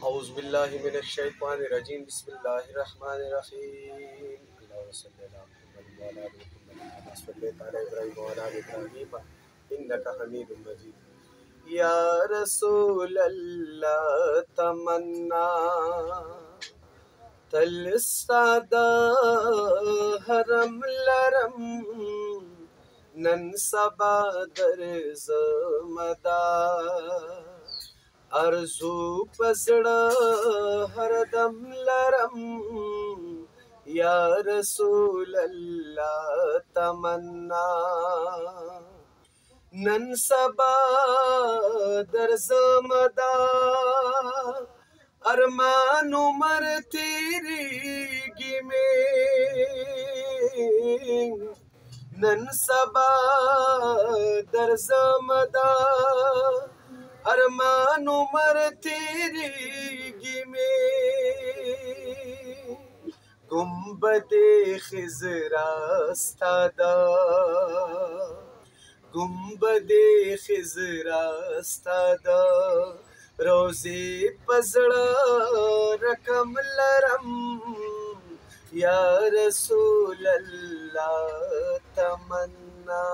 أعوذ بالله من الشيطان الرجيم بسم الله الرحمن الرحيم اللهم صل على محمد وعلى آل محمد كما صليت على إبراهيم وعلى آل إبراهيم إنك حميد مجيد يا رسول الله تمنا تلسادا هرم لرم نن سبا در زمدا ارزو پزړه هردم لرم یا رسول الله تمنا نن سبا در زمدا ارمان عمر تیریږي مې نن سبا در زمدا ارمان عمر تیریږي مې گنبد خضرا استادا گنبد خضرا استادا روزی پزړه رقم لرم یا رسول الله تمنا